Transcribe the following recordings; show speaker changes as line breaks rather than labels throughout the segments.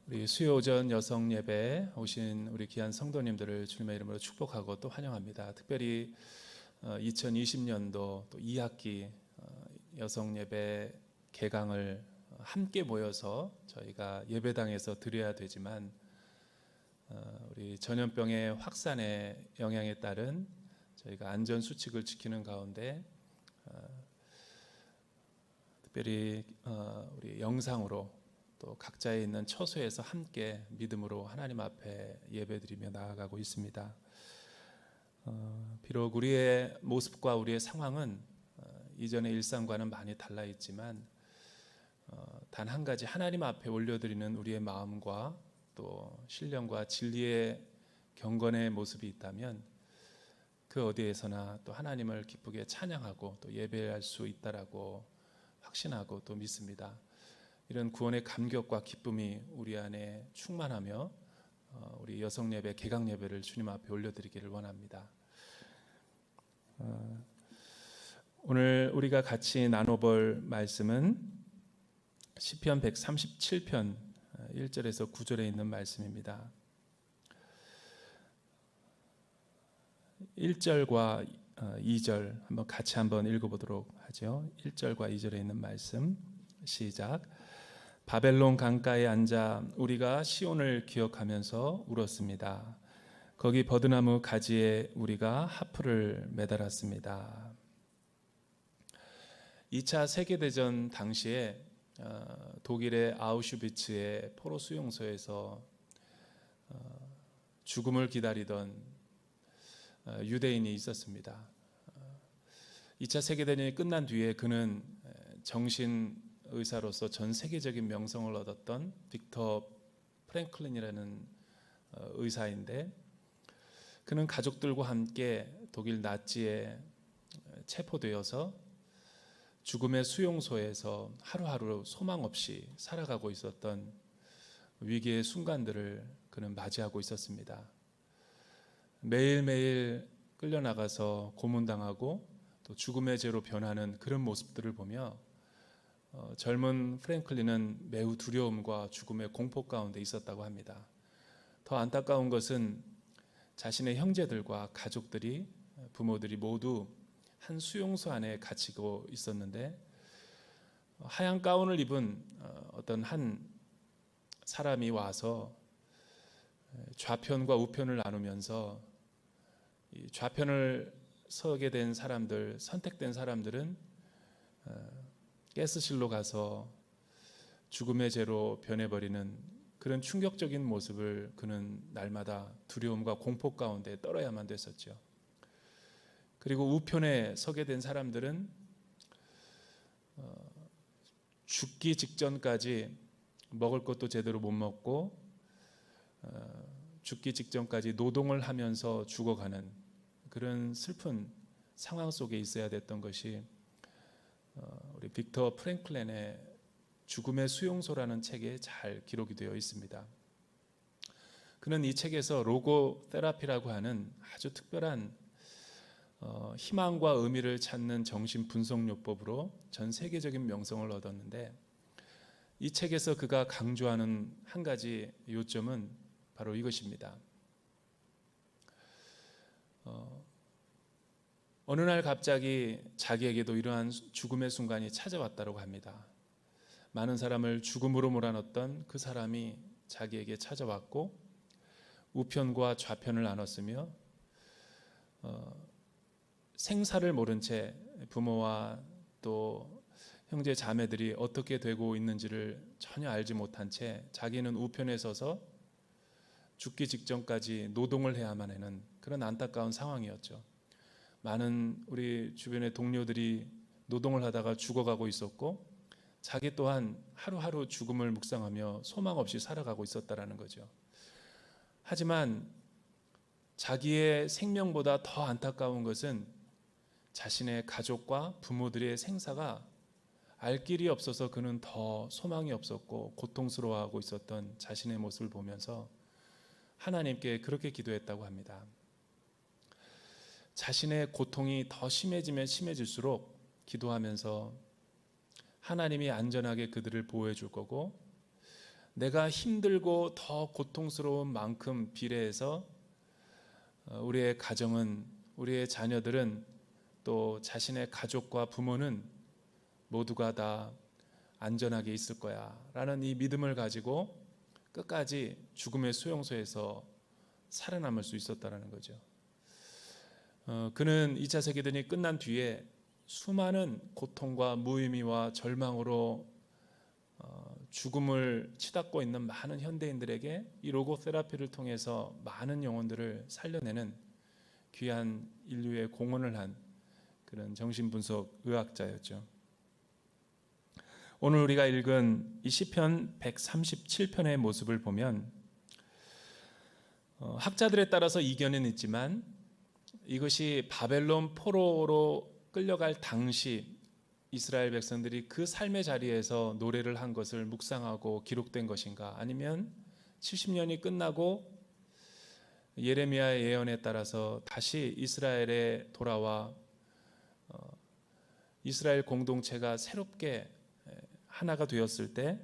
우리 수요오전 여성 예배에 오신 우리 귀한 성도님들을 주님의 이름으로 축복하고 또 환영합니다. 특별히 2020년도 또 2학기 여성 예배 개강을 함께 모여서 저희가 예배당에서 드려야 되지만 우리 전염병의 확산의 영향에 따른 저희가 안전 수칙을 지키는 가운데 특별히 우리 영상으로 또 각자에 있는 처소에서 함께 믿음으로 하나님 앞에 예배드리며 나아가고 있습니다. 비록 우리의 모습과 우리의 상황은 이전의 일상과는 많이 달라 있지만 단 한 가지 하나님 앞에 올려드리는 우리의 마음과 또 신령과 진리의 경건의 모습이 있다면 그 어디에서나 또 하나님을 기쁘게 찬양하고 또 예배할 수 있다라고 확신하고 또 믿습니다. 이런 구원의 감격과 기쁨이 우리 안에 충만하며 우리 여성 예배, 개강 예배를 주님 앞에 올려드리기를 원합니다. 오늘 우리가 같이 나눠볼 말씀은 시편 137편 1절에서 9절에 있는 말씀입니다. 1절과 2절 한번 같이 읽어보도록 하죠. 1절과 2절에 있는 말씀 시작. 바벨론 강가에 앉아 우리가 시온을 기억하면서 울었습니다. 거기 버드나무 가지에 우리가 하프를 매달았습니다. 2차 세계대전 당시에 독일의 아우슈비츠의 포로 수용소에서 죽음을 기다리던 유대인이 있었습니다. 2차 세계대전이 끝난 뒤에 그는 정신의사로서 전 세계적인 명성을 얻었던 빅터 프랭클린이라는 의사인데, 그는 가족들과 함께 독일 나치에 체포되어서 죽음의 수용소에서 하루하루 소망 없이 살아가고 있었던 위기의 순간들을 그는 맞이하고 있었습니다. 매일매일 끌려나가서 고문당하고 또 죽음의 죄로 변하는 그런 모습들을 보며 젊은 프랭클린은 매우 두려움과 죽음의 공포 가운데 있었다고 합니다. 더 안타까운 것은 자신의 형제들과 가족들이, 부모들이 모두 한 수용소 안에 갇히고 있었는데, 하얀 가운을 입은 어떤 한 사람이 와서 좌편과 우편을 나누면서 이 좌편을 서게 된 사람들, 선택된 사람들은 가스실로 가서 죽음의 죄로 변해버리는 그런 충격적인 모습을 그는 날마다 두려움과 공포 가운데 떨어야만 됐었죠. 그리고 우편에 서게 된 사람들은 죽기 직전까지 먹을 것도 제대로 못 먹고 죽기 직전까지 노동을 하면서 죽어가는 그런 슬픈 상황 속에 있어야 됐던 것이 우리 빅터 프랭클린의 죽음의 수용소라는 책에 잘 기록이 되어 있습니다. 그는 이 책에서 로고 테라피라고 하는 아주 특별한 희망과 의미를 찾는 정신 분석요법으로 전 세계적인 명성을 얻었는데, 이 책에서 그가 강조하는 한 가지 요점은 바로 이것입니다. 어느 날 갑자기 자기에게도 이러한 죽음의 순간이 찾아왔다고 합니다. 많은 사람을 죽음으로 몰아넣었던 그 사람이 자기에게 찾아왔고 우편과 좌편을 나눴으며 생사를 모른 채 부모와 또 형제 자매들이 어떻게 되고 있는지를 전혀 알지 못한 채 자기는 우편에 서서 죽기 직전까지 노동을 해야만 하는 그런 안타까운 상황이었죠. 많은 우리 주변의 동료들이 노동을 하다가 죽어가고 있었고, 자기 또한 하루하루 죽음을 묵상하며 소망 없이 살아가고 있었다라는 거죠. 하지만 자기의 생명보다 더 안타까운 것은 자신의 가족과 부모들의 생사가 알 길이 없어서 그는 더 소망이 없었고 고통스러워하고 있었던 자신의 모습을 보면서 하나님께 그렇게 기도했다고 합니다. 자신의 고통이 더 심해지면 심해질수록 기도하면서 하나님이 안전하게 그들을 보호해 줄 거고 내가 힘들고 더 고통스러운 만큼 비례해서 우리의 가정은, 우리의 자녀들은, 또 자신의 가족과 부모는 모두가 다 안전하게 있을 거야 라는 이 믿음을 가지고 끝까지 죽음의 수용소에서 살아남을 수 있었다는 거죠. 그는 2차 세계대전이 끝난 뒤에 수많은 고통과 무의미와 절망으로 죽음을 치닫고 있는 많은 현대인들에게 이 로고 테라피를 통해서 많은 영혼들을 살려내는 귀한 인류의 공헌을 한 그런 정신분석 의학자였죠. 오늘 우리가 읽은 이 시편 137편의 모습을 보면 학자들에 따라서 이견은 있지만 이것이 바벨론 포로로 끌려갈 당시 이스라엘 백성들이 그 삶의 자리에서 노래를 한 것을 묵상하고 기록된 것인가, 아니면 70년이 끝나고 예레미야의 예언에 따라서 다시 이스라엘에 돌아와 이스라엘 공동체가 새롭게 하나가 되었을 때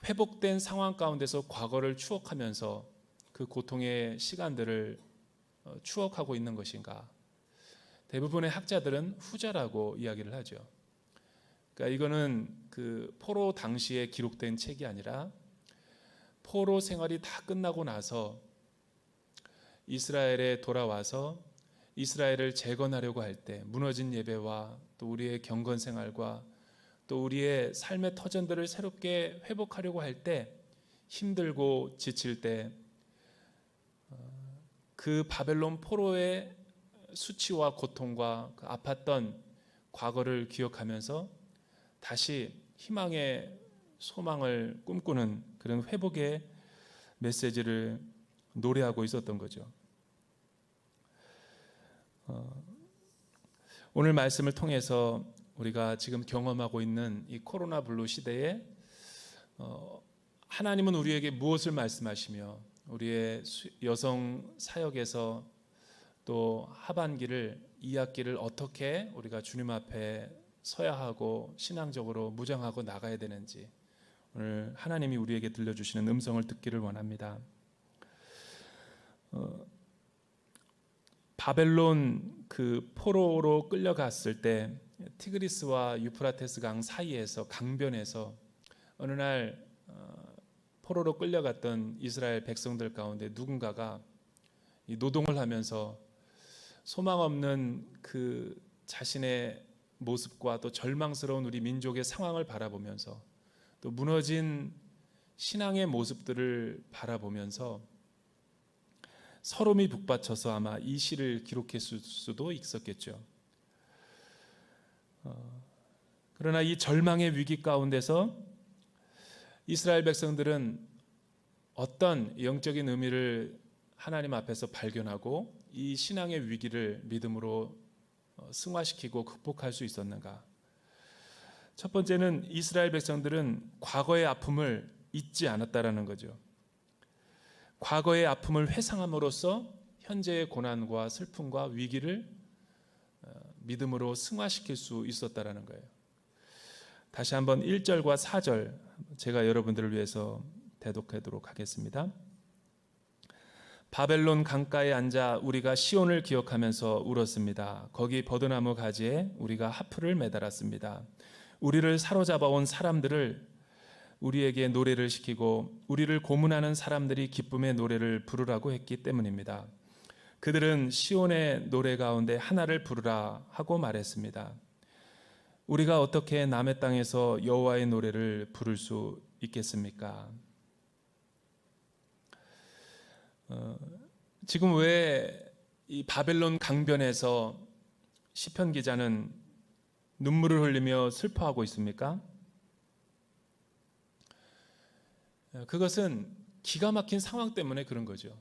회복된 상황 가운데서 과거를 추억하면서 그 고통의 시간들을 추억하고 있는 것인가. 대부분의 학자들은 후자라고 이야기를 하죠. 그러니까 이거는 그 포로 당시에 기록된 책이 아니라 포로 생활이 다 끝나고 나서 이스라엘에 돌아와서 이스라엘을 재건하려고 할 때 무너진 예배와 또 우리의 경건 생활과 또 우리의 삶의 터전들을 새롭게 회복하려고 할 때 힘들고 지칠 때 그 바벨론 포로의 수치와 고통과 그 아팠던 과거를 기억하면서 다시 희망의 소망을 꿈꾸는 그런 회복의 메시지를 노래하고 있었던 거죠. 오늘 말씀을 통해서 우리가 지금 경험하고 있는 이 코로나 블루 시대에 하나님은 우리에게 무엇을 말씀하시며 우리의 여성 사역에서 또 하반기를, 2학기를 어떻게 우리가 주님 앞에 서야 하고 신앙적으로 무장하고 나가야 되는지 오늘 하나님이 우리에게 들려주시는 음성을 듣기를 원합니다. 바벨론 그 포로로 끌려갔을 때 티그리스와 유프라테스 강 사이에서 강변에서 어느 날 포로로 끌려갔던 이스라엘 백성들 가운데 누군가가 이 노동을 하면서 소망 없는 그 자신의 모습과 또 절망스러운 우리 민족의 상황을 바라보면서 또 무너진 신앙의 모습들을 바라보면서 서름이 북받쳐서 아마 이 시를 기록했을 수도 있었겠죠. 그러나 이 절망의 위기 가운데서 이스라엘 백성들은 어떤 영적인 의미를 하나님 앞에서 발견하고 이 신앙의 위기를 믿음으로 승화시키고 극복할 수 있었는가? 첫 번째는 이스라엘 백성들은 과거의 아픔을 잊지 않았다라는 거죠. 과거의 아픔을 회상함으로써 현재의 고난과 슬픔과 위기를 믿음으로 승화시킬 수 있었다라는 거예요. 다시 한번 1절과 4절 제가 여러분들을 위해서 대독하도록 하겠습니다. 바벨론 강가에 앉아 우리가 시온을 기억하면서 울었습니다. 거기 버드나무 가지에 우리가 하프를 매달았습니다. 우리를 사로잡아온 사람들을 우리에게 노래를 시키고 우리를 고문하는 사람들이 기쁨의 노래를 부르라고 했기 때문입니다. 그들은 시온의 노래 가운데 하나를 부르라 하고 말했습니다. 우리가 어떻게 남의 땅에서 여호와의 노래를 부를 수 있겠습니까? 지금 왜 이 바벨론 강변에서 시편 기자는 눈물을 흘리며 슬퍼하고 있습니까? 그것은 기가 막힌 상황 때문에 그런 거죠.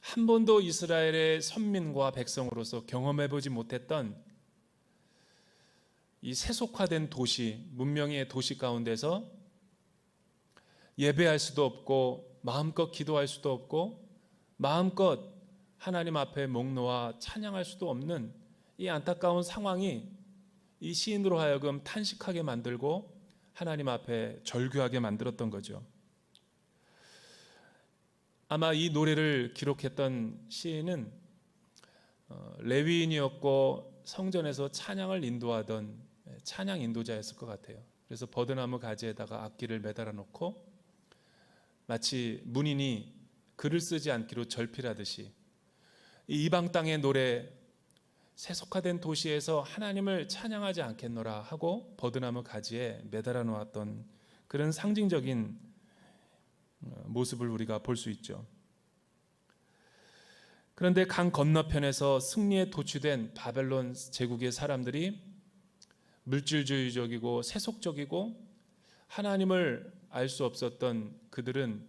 한 번도 이스라엘의 선민과 백성으로서 경험해보지 못했던 이 세속화된 도시, 문명의 도시 가운데서 예배할 수도 없고 마음껏 기도할 수도 없고 마음껏 하나님 앞에 목 놓아 찬양할 수도 없는 이 안타까운 상황이 이 시인으로 하여금 탄식하게 만들고 하나님 앞에 절규하게 만들었던 거죠. 아마 이 노래를 기록했던 시인은 레위인이었고 성전에서 찬양을 인도하던 찬양 인도자였을 것 같아요. 그래서 버드나무 가지에다가 악기를 매달아 놓고 마치 문인이 글을 쓰지 않기로 절필하듯이 이 이방 땅의 노래, 세속화된 도시에서 하나님을 찬양하지 않겠노라 하고 버드나무 가지에 매달아 놓았던 그런 상징적인 모습을 우리가 볼 수 있죠. 그런데 강 건너편에서 승리에 도취된 바벨론 제국의 사람들이 물질주의적이고 세속적이고 하나님을 알 수 없었던 그들은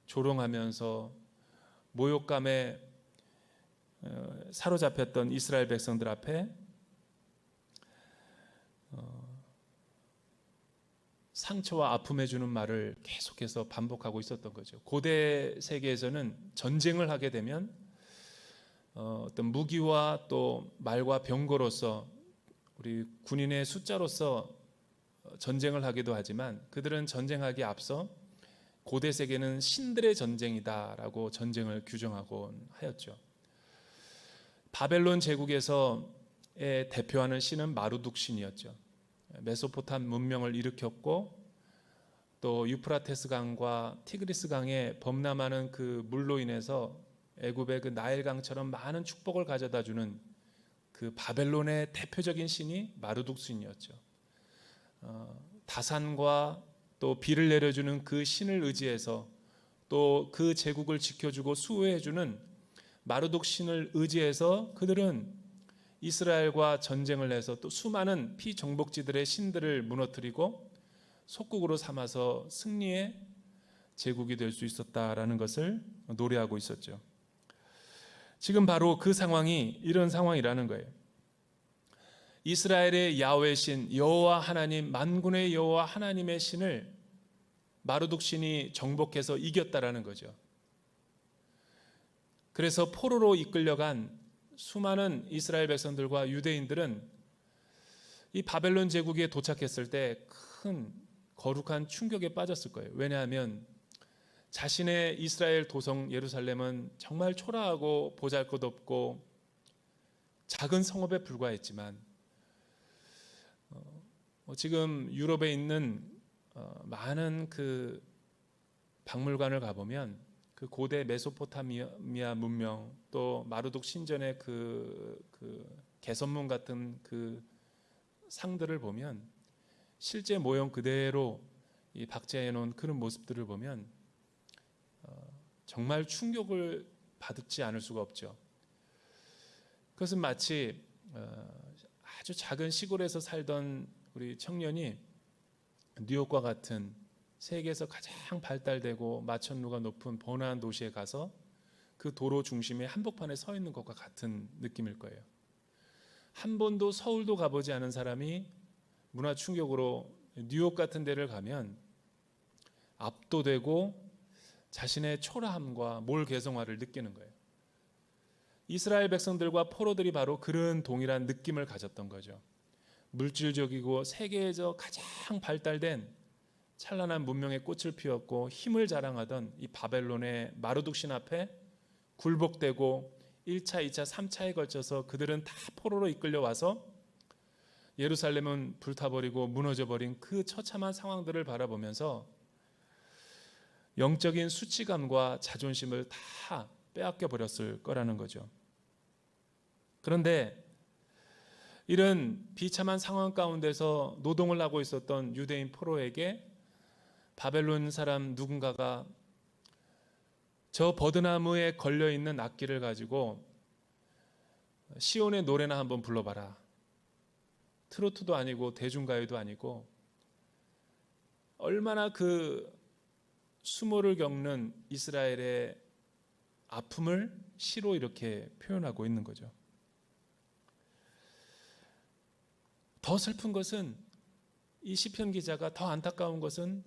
조롱하면서 모욕감에 사로잡혔던 이스라엘 백성들 앞에 상처와 아픔에 주는 말을 계속해서 반복하고 있었던 거죠. 고대 세계에서는 전쟁을 하게 되면 어떤 무기와 또 말과 병거로서 우리 군인의 숫자로서 전쟁을 하기도 하지만 그들은 전쟁하기에 앞서 고대 세계는 신들의 전쟁이다라고 전쟁을 규정하곤 하였죠. 바벨론 제국에서의 대표하는 신은 마루둑 신이었죠. 메소포탐 문명을 일으켰고 또 유프라테스 강과 티그리스 강에 범람하는 그 물로 인해서 애굽의 그 나일 강처럼 많은 축복을 가져다 주는 그 바벨론의 대표적인 신이 마루둑 신이었죠. 다산과 또 비를 내려주는 그 신을 의지해서 또 그 제국을 지켜주고 수호해주는 마루둑 신을 의지해서 그들은 이스라엘과 전쟁을 해서 또 수많은 피정복지들의 신들을 무너뜨리고 속국으로 삼아서 승리의 제국이 될 수 있었다라는 것을 노래하고 있었죠. 지금 바로 그 상황이 이런 상황이라는 거예요. 이스라엘의 야훼 신 여호와 하나님, 만군의 여호와 하나님의 신을 마루둑 신이 정복해서 이겼다라는 거죠. 그래서 포로로 이끌려간 수많은 이스라엘 백성들과 유대인들은 이 바벨론 제국에 도착했을 때 큰 거룩한 충격에 빠졌을 거예요. 왜냐하면 자신의 이스라엘 도성 예루살렘은 정말 초라하고 보잘것없고 작은 성읍에 불과했지만 지금 유럽에 있는 많은 그 박물관을 가보면 그 고대 메소포타미아 문명 또 마루둑 신전의 그 개선문 같은 그 상들을 보면 실제 모형 그대로 이 박제해 놓은 그런 모습들을 보면 정말 충격을 받지 않을 수가 없죠. 그것은 마치 아주 작은 시골에서 살던 우리 청년이 뉴욕과 같은 세계에서 가장 발달되고 마천루가 높은 번화한 도시에 가서 그 도로 중심에 한복판에 서 있는 것과 같은 느낌일 거예요. 한 번도 서울도 가보지 않은 사람이 문화 충격으로 뉴욕 같은 데를 가면 압도되고 자신의 초라함과 몰개성화를 느끼는 거예요. 이스라엘 백성들과 포로들이 바로 그런 동일한 느낌을 가졌던 거죠. 물질적이고 세계에서 가장 발달된 찬란한 문명의 꽃을 피웠고 힘을 자랑하던 이 바벨론의 마루둑 신 앞에 굴복되고 1차, 2차, 3차에 걸쳐서 그들은 다 포로로 이끌려 와서 예루살렘은 불타버리고 무너져버린 그 처참한 상황들을 바라보면서 영적인 수치감과 자존심을 다 빼앗겨 버렸을 거라는 거죠. 그런데 이런 비참한 상황 가운데서 노동을 하고 있었던 유대인 포로에게 바벨론 사람 누군가가 저 버드나무에 걸려있는 악기를 가지고 시온의 노래나 한번 불러봐라. 트로트도 아니고 대중가요도 아니고 얼마나 그 수모를 겪는 이스라엘의 아픔을 시로 이렇게 표현하고 있는 거죠. 더 슬픈 것은 이 시편 기자가 더 안타까운 것은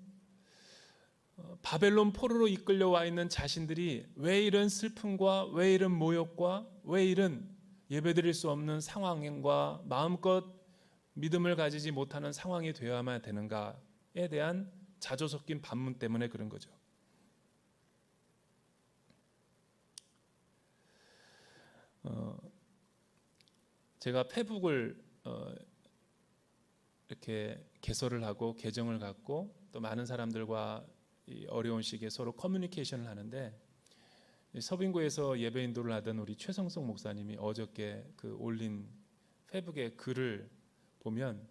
바벨론 포로로 이끌려와 있는 자신들이 왜 이런 슬픔과 왜 이런 모욕과 왜 이런 예배드릴 수 없는 상황과 마음껏 믿음을 가지지 못하는 상황이 되어야만 되는가 대한 자조 섞인 반문 때문에 그런 거죠. 제가 페북을 이렇게 개설을 하고 계정을 갖고 또 많은 사람들과 이 어려운 시기에 서로 커뮤니케이션을 하는데, 서빙구에서 예배 인도를 하던 우리 최성석 목사님이 어저께 그 올린 페북의 글을 보면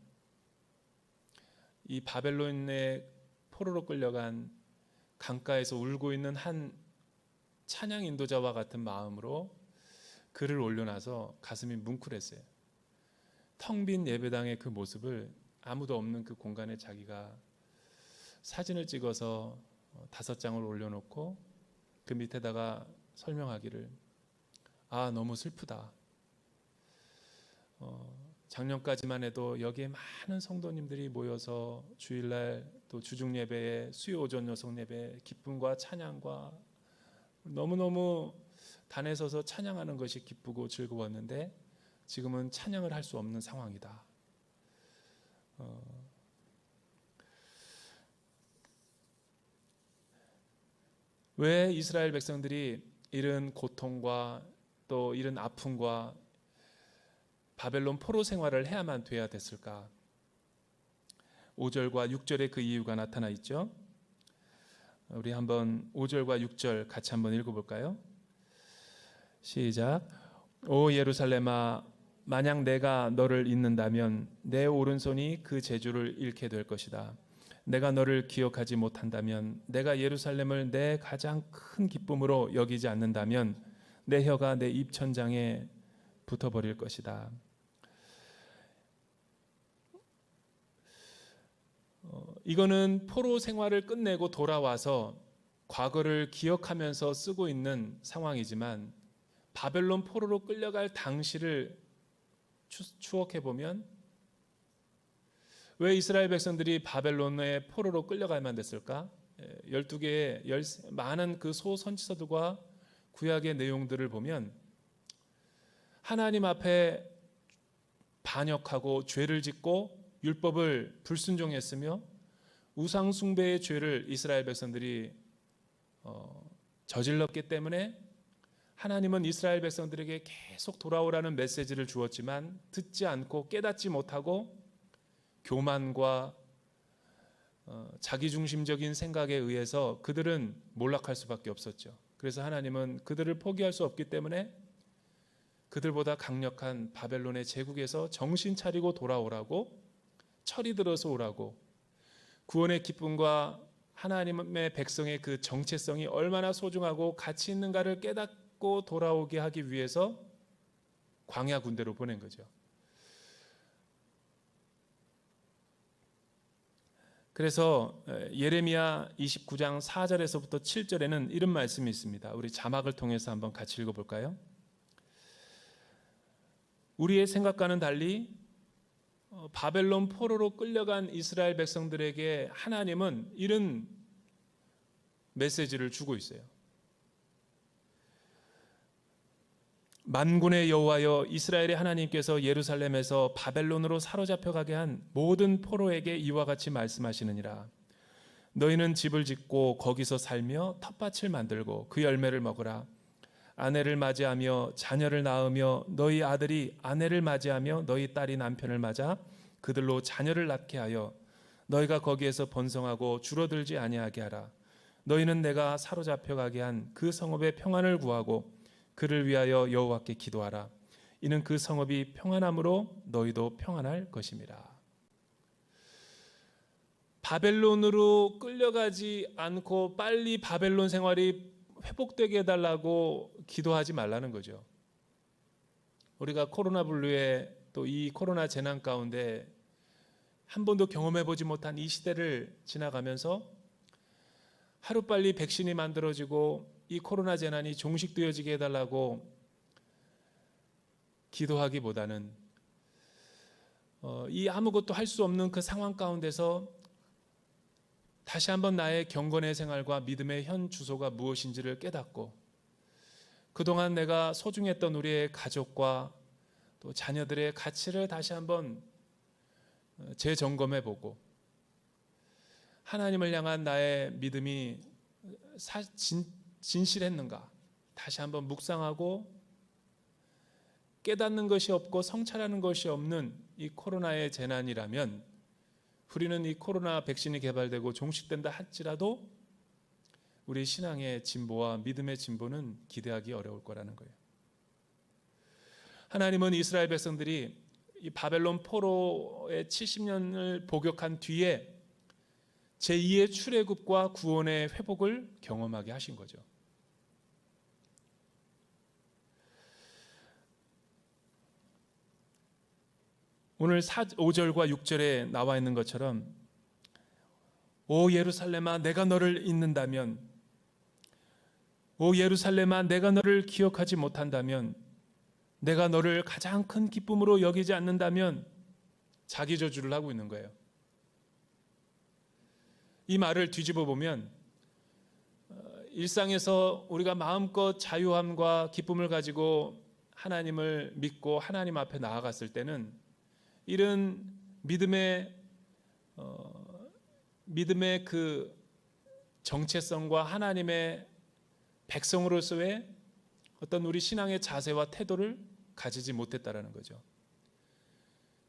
이 바벨론의 포로로 끌려간 강가에서 울고 있는 한 찬양 인도자와 같은 마음으로 글을 올려놔서 가슴이 뭉클했어요. 텅 빈 예배당의 그 모습을 아무도 없는 그 공간에 자기가 사진을 찍어서 5장을 올려놓고 그 밑에다가 설명하기를, 너무 슬프다. 작년까지만 해도 여기에 많은 성도님들이 모여서 주일날 또 주중예배에 수요 오전 여성 예배 기쁨과 찬양과 너무너무 단에 서서 찬양하는 것이 기쁘고 즐거웠는데 지금은 찬양을 할 수 없는 상황이다. 왜 이스라엘 백성들이 이런 고통과 또 이런 아픔과 바벨론 포로 생활을 해야만 돼야 됐을까? 5절과 6절에 그 이유가 나타나 있죠. 우리 한번 5절과 6절 같이 한번 읽어볼까요? 시작. 오 예루살렘아, 만약 내가 너를 잊는다면 내 오른손이 그 재주를 잃게 될 것이다. 내가 너를 기억하지 못한다면, 내가 예루살렘을 내 가장 큰 기쁨으로 여기지 않는다면 내 혀가 내 입천장에 붙어버릴 것이다. 이거는 포로 생활을 끝내고 돌아와서 과거를 기억하면서 쓰고 있는 상황이지만, 바벨론 포로로 끌려갈 당시를 추억해 보면 왜 이스라엘 백성들이 바벨론의 포로로 끌려가야만 됐을까? 12개의 많은 그 소선지서들과 구약의 내용들을 보면 하나님 앞에 반역하고 죄를 짓고 율법을 불순종했으며 우상 숭배의 죄를 이스라엘 백성들이 저질렀기 때문에 하나님은 이스라엘 백성들에게 계속 돌아오라는 메시지를 주었지만 듣지 않고 깨닫지 못하고 교만과 자기중심적인 생각에 의해서 그들은 몰락할 수밖에 없었죠. 그래서 하나님은 그들을 포기할 수 없기 때문에 그들보다 강력한 바벨론의 제국에서 정신 차리고 돌아오라고, 철이 들어서 오라고, 구원의 기쁨과 하나님의 백성의 그 정체성이 얼마나 소중하고 가치 있는가를 깨닫고 돌아오게 하기 위해서 광야 군대로 보낸 거죠. 그래서 예레미야 29장 4절에서부터 7절에는 이런 말씀이 있습니다. 우리 자막을 통해서 한번 같이 읽어볼까요? 우리의 생각과는 달리 바벨론 포로로 끌려간 이스라엘 백성들에게 하나님은 이런 메시지를 주고 있어요. 만군의 여호와여, 이스라엘의 하나님께서 예루살렘에서 바벨론으로 사로잡혀 가게 한 모든 포로에게 이와 같이 말씀하시느니라. 너희는 집을 짓고 거기서 살며 텃밭을 만들고 그 열매를 먹으라. 아내를 맞이하며 자녀를 낳으며 너희 아들이 아내를 맞이하며 너희 딸이 남편을 맞아 그들로 자녀를 낳게 하여 너희가 거기에서 번성하고 줄어들지 아니하게 하라. 너희는 내가 사로잡혀 가게 한 그 성읍의 평안을 구하고 그를 위하여 여호와께 기도하라. 이는 그 성읍이 평안함으로 너희도 평안할 것임이라. 바벨론으로 끌려가지 않고 빨리 바벨론 생활이 회복되게 해달라고 기도하지 말라는 거죠. 우리가 코로나 블루에 또 이 코로나 재난 가운데 한 번도 경험해보지 못한 이 시대를 지나가면서 하루빨리 백신이 만들어지고 이 코로나 재난이 종식되어지게 해달라고 기도하기보다는 이 아무것도 할 수 없는 그 상황 가운데서 다시 한번 나의 경건의 생활과 믿음의 현 주소가 무엇인지를 깨닫고 그동안 내가 소중했던 우리의 가족과 또 자녀들의 가치를 다시 한번 재점검해보고 하나님을 향한 나의 믿음이 진실했는가? 다시 한번 묵상하고 깨닫는 것이 없고 성찰하는 것이 없는 이 코로나의 재난이라면 우리는 이 코로나 백신이 개발되고 종식된다 할지라도 우리 신앙의 진보와 믿음의 진보는 기대하기 어려울 거라는 거예요. 하나님은 이스라엘 백성들이 이 바벨론 포로의 70년을 복역한 뒤에 제2의 출애굽과 구원의 회복을 경험하게 하신 거죠. 오늘 5절과 6절에 나와 있는 것처럼 오 예루살렘아 내가 너를 잊는다면, 오 예루살렘아 내가 너를 기억하지 못한다면, 내가 너를 가장 큰 기쁨으로 여기지 않는다면, 자기 저주를 하고 있는 거예요. 이 말을 뒤집어 보면 일상에서 우리가 마음껏 자유함과 기쁨을 가지고 하나님을 믿고 하나님 앞에 나아갔을 때는 이런 믿음의 그 정체성과 하나님의 백성으로서의 어떤 우리 신앙의 자세와 태도를 가지지 못했다라는 거죠.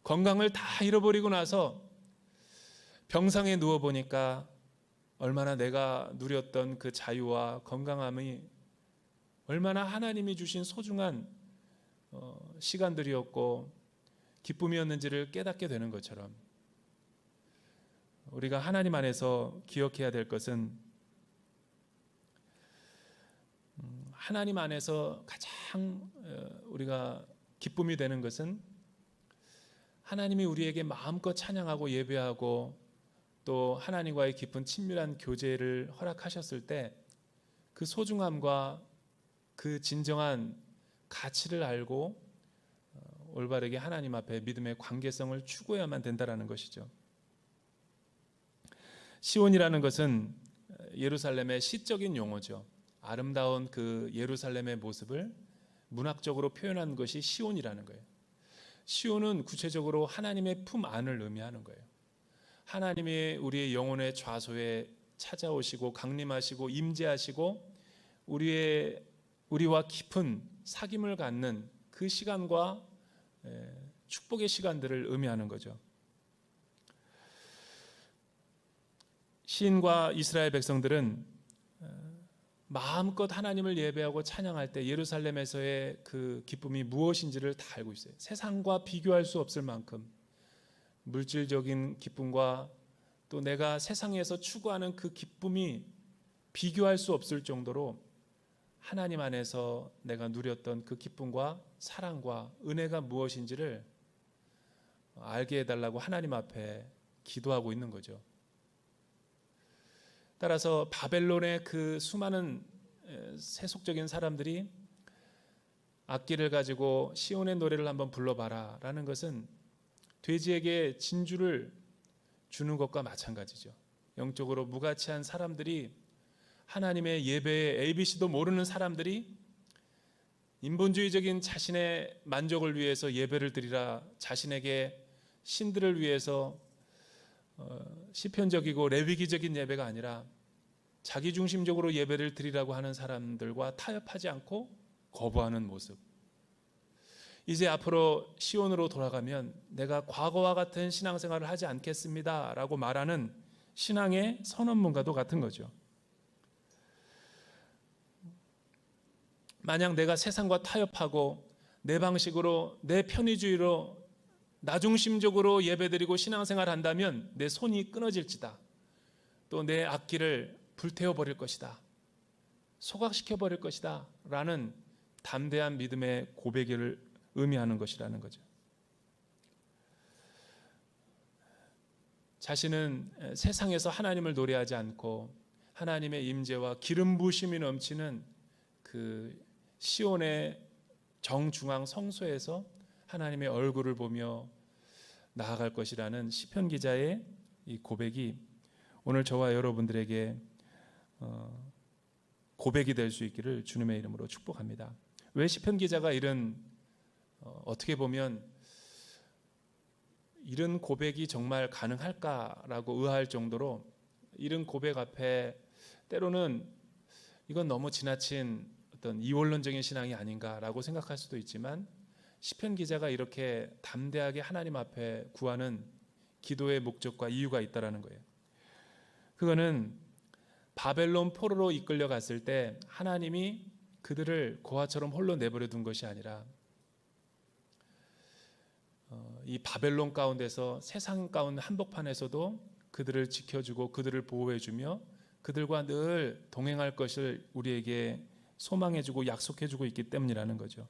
건강을 다 잃어버리고 나서 병상에 누워보니까 얼마나 내가 누렸던 그 자유와 건강함이 얼마나 하나님이 주신 소중한 시간들이었고 기쁨이었는지를 깨닫게 되는 것처럼 우리가 하나님 안에서 기억해야 될 것은 하나님 안에서 가장 우리가 기쁨이 되는 것은 하나님이 우리에게 마음껏 찬양하고 예배하고 또 하나님과의 깊은 친밀한 교제를 허락하셨을 때 그 소중함과 그 진정한 가치를 알고 올바르게 하나님 앞에 믿음의 관계성을 추구해야만 된다는 것이죠. 시온이라는 것은 예루살렘의 시적인 용어죠. 아름다운 그 예루살렘의 모습을 문학적으로 표현한 것이 시온이라는 거예요. 시온은 구체적으로 하나님의 품 안을 의미하는 거예요. 하나님이 우리의 영혼의 좌소에 찾아오시고 강림하시고 임재하시고 우리와 깊은 사귐을 갖는 그 시간과 축복의 시간들을 의미하는 거죠. 시인과 이스라엘 백성들은 마음껏 하나님을 예배하고 찬양할 때 예루살렘에서의 그 기쁨이 무엇인지를 다 알고 있어요. 세상과 비교할 수 없을 만큼 물질적인 기쁨과 또 내가 세상에서 추구하는 그 기쁨이 비교할 수 없을 정도로 하나님 안에서 내가 누렸던 그 기쁨과 사랑과 은혜가 무엇인지를 알게 해달라고 하나님 앞에 기도하고 있는 거죠. 따라서 바벨론의 그 수많은 세속적인 사람들이 악기를 가지고 시온의 노래를 한번 불러봐라 라는 것은 돼지에게 진주를 주는 것과 마찬가지죠. 영적으로 무가치한 사람들이 하나님의 예배의 ABC도 모르는 사람들이 인본주의적인 자신의 만족을 위해서 예배를 드리라, 자신에게 신들을 위해서 시편적이고 레위기적인 예배가 아니라 자기중심적으로 예배를 드리라고 하는 사람들과 타협하지 않고 거부하는 모습. 이제 앞으로 시온으로 돌아가면 내가 과거와 같은 신앙생활을 하지 않겠습니다 라고 말하는 신앙의 선언문과도 같은 거죠. 만약 내가 세상과 타협하고 내 방식으로 내 편의주의로 나중심적으로 예배드리고 신앙생활 한다면 내 손이 끊어질지다. 또 내 악기를 불태워버릴 것이다. 소각시켜버릴 것이다. 라는 담대한 믿음의 고백을 의미하는 것이라는 거죠. 자신은 세상에서 하나님을 노래하지 않고 하나님의 임재와 기름 부으심이 넘치는 그 시온의 정중앙 성소에서 하나님의 얼굴을 보며 나아갈 것이라는 시편 기자의 이 고백이 오늘 저와 여러분들에게 고백이 될 수 있기를 주님의 이름으로 축복합니다. 왜 시편 기자가 이런 어떻게 보면 이런 고백이 정말 가능할까라고 의아할 정도로 이런 고백 앞에 때로는 이건 너무 지나친 어떤 이원론적인 신앙이 아닌가라고 생각할 수도 있지만, 시편 기자가 이렇게 담대하게 하나님 앞에 구하는 기도의 목적과 이유가 있다라는 거예요. 그거는 바벨론 포로로 이끌려 갔을 때 하나님이 그들을 고아처럼 홀로 내버려 둔 것이 아니라 이 바벨론 가운데서 세상 가운데 한복판에서도 그들을 지켜주고 그들을 보호해주며 그들과 늘 동행할 것을 우리에게 소망해주고 약속해주고 있기 때문이라는 거죠.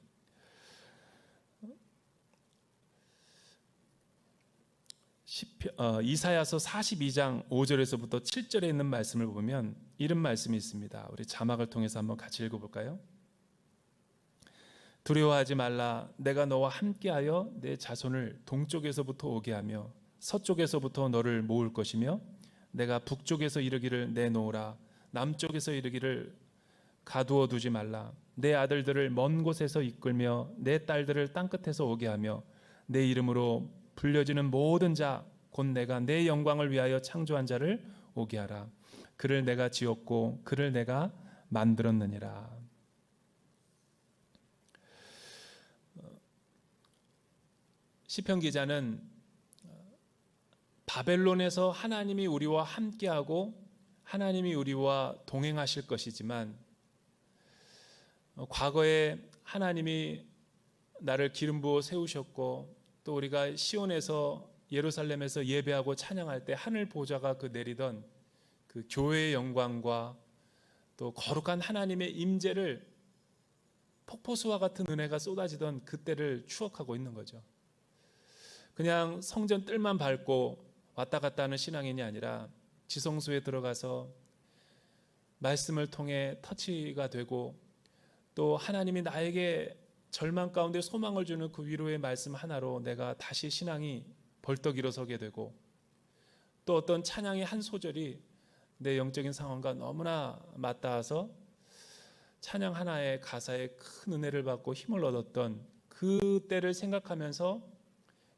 이사야서 42장 5절에서부터 7절에 있는 말씀을 보면 이런 말씀이 있습니다. 우리 자막을 통해서 한번 같이 읽어볼까요? 두려워하지 말라. 내가 너와 함께하여 내 자손을 동쪽에서부터 오게 하며 서쪽에서부터 너를 모을 것이며, 내가 북쪽에서 이르기를 내놓으라, 남쪽에서 이르기를 가두어 두지 말라. 내 아들들을 먼 곳에서 이끌며 내 딸들을 땅끝에서 오게 하며, 내 이름으로 불려지는 모든 자 곧 내가 내 영광을 위하여 창조한 자를 오게 하라. 그를 내가 지었고 그를 내가 만들었느니라. 시편 기자는 바벨론에서 하나님이 우리와 함께하고 하나님이 우리와 동행하실 것이지만, 과거에 하나님이 나를 기름 부어 세우셨고 또 우리가 시온에서 예루살렘에서 예배하고 찬양할 때 하늘 보좌가 그 내리던 그 교회의 영광과 또 거룩한 하나님의 임재를, 폭포수와 같은 은혜가 쏟아지던 그때를 추억하고 있는 거죠. 그냥 성전 뜰만 밟고 왔다 갔다 하는 신앙인이 아니라 지성소에 들어가서 말씀을 통해 터치가 되고, 또 하나님이 나에게 절망 가운데 소망을 주는 그 위로의 말씀 하나로 내가 다시 신앙이 벌떡 일어서게 되고, 또 어떤 찬양의 한 소절이 내 영적인 상황과 너무나 맞닿아서 찬양 하나의 가사에 큰 은혜를 받고 힘을 얻었던 그 때를 생각하면서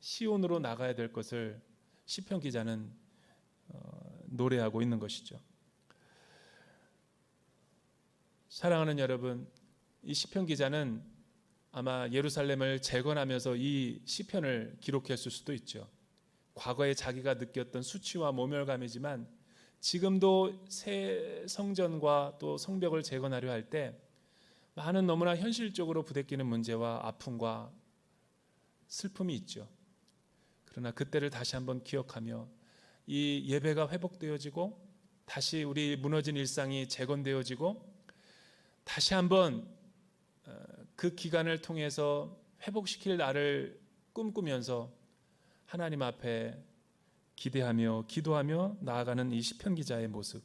시온으로 나가야 될 것을 시편 기자는 노래하고 있는 것이죠. 사랑하는 여러분, 이 시편 기자는 아마 예루살렘을 재건하면서 이 시편을 기록했을 수도 있죠. 과거에 자기가 느꼈던 수치와 모멸감이지만 지금도 새 성전과 또 성벽을 재건하려 할 때 많은 너무나 현실적으로 부대끼는 문제와 아픔과 슬픔이 있죠. 그러나 그때를 다시 한번 기억하며 이 예배가 회복되어지고 다시 우리 무너진 일상이 재건되어지고 다시 한번 그 기간을 통해서 회복시킬 날을 꿈꾸면서 하나님 앞에 기대하며 기도하며 나아가는 이 시편 기자의 모습,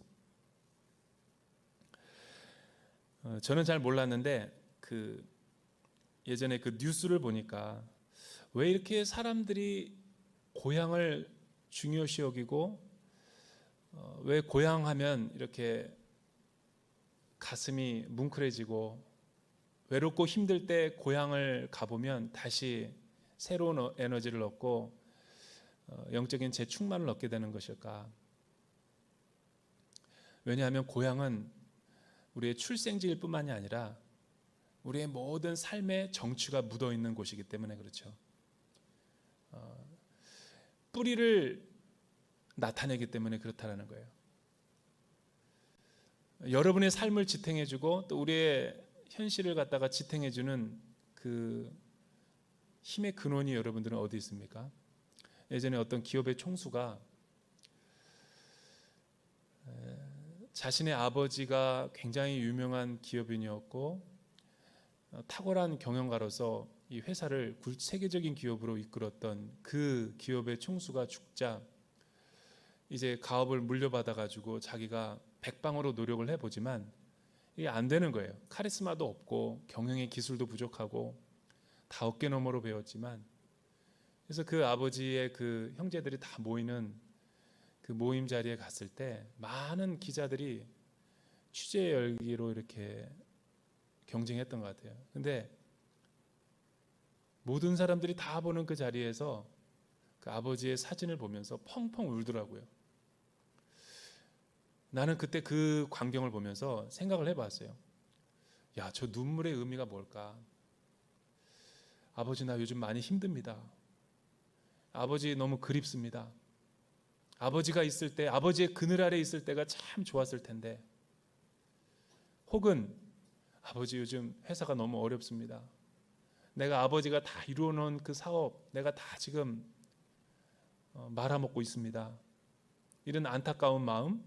저는 잘 몰랐는데 예전에 그 뉴스를 보니까 왜 이렇게 사람들이 고향을 중요시 여기고 왜 고향하면 이렇게 가슴이 뭉클해지고 외롭고 힘들 때 고향을 가보면 다시 새로운 에너지를 얻고 영적인 재충만을 얻게 되는 것일까? 왜냐하면 고향은 우리의 출생지일 뿐만이 아니라 우리의 모든 삶의 정취가 묻어있는 곳이기 때문에 그렇죠. 뿌리를 나타내기 때문에 그렇다는 거예요. 여러분의 삶을 지탱해주고 또 우리의 현실을 갖다가 지탱해주는 그 힘의 근원이 여러분들은 어디 있습니까? 예전에 어떤 기업의 총수가 자신의 아버지가 굉장히 유명한 기업인이었고 탁월한 경영가로서 이 회사를 세계적인 기업으로 이끌었던 그 기업의 총수가 죽자 이제 가업을 물려받아 가지고 자기가 백방으로 노력을 해보지만 이게 안 되는 거예요. 카리스마도 없고 경영의 기술도 부족하고 다 어깨너머로 배웠지만, 그래서 그 아버지의 그 형제들이 다 모이는 그 모임 자리에 갔을 때 많은 기자들이 취재 열기로 이렇게 경쟁했던 것 같아요. 근데 모든 사람들이 다 보는 그 자리에서 그 아버지의 사진을 보면서 펑펑 울더라고요. 나는 그때 그 광경을 보면서 생각을 해봤어요. 야, 저 눈물의 의미가 뭘까? 아버지, 나 요즘 많이 힘듭니다. 아버지 너무 그립습니다. 아버지가 있을 때, 아버지의 그늘 아래 있을 때가 참 좋았을 텐데, 혹은 아버지 요즘 회사가 너무 어렵습니다. 내가 아버지가 다 이루어놓은 그 사업, 내가 다 지금 말아먹고 있습니다. 이런 안타까운 마음,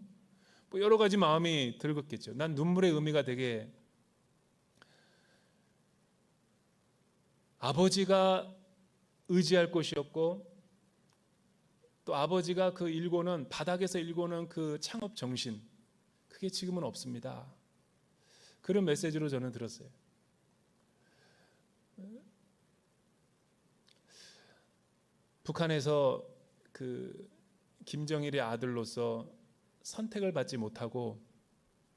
뭐 여러 가지 마음이 들겠죠. 난 눈물의 의미가 되게, 아버지가 의지할 곳이었고, 또 아버지가 그 일고는, 바닥에서 일고는 그 창업 정신, 그게 지금은 없습니다. 그런 메시지로 저는 들었어요. 북한에서 그 김정일의 아들로서 선택을 받지 못하고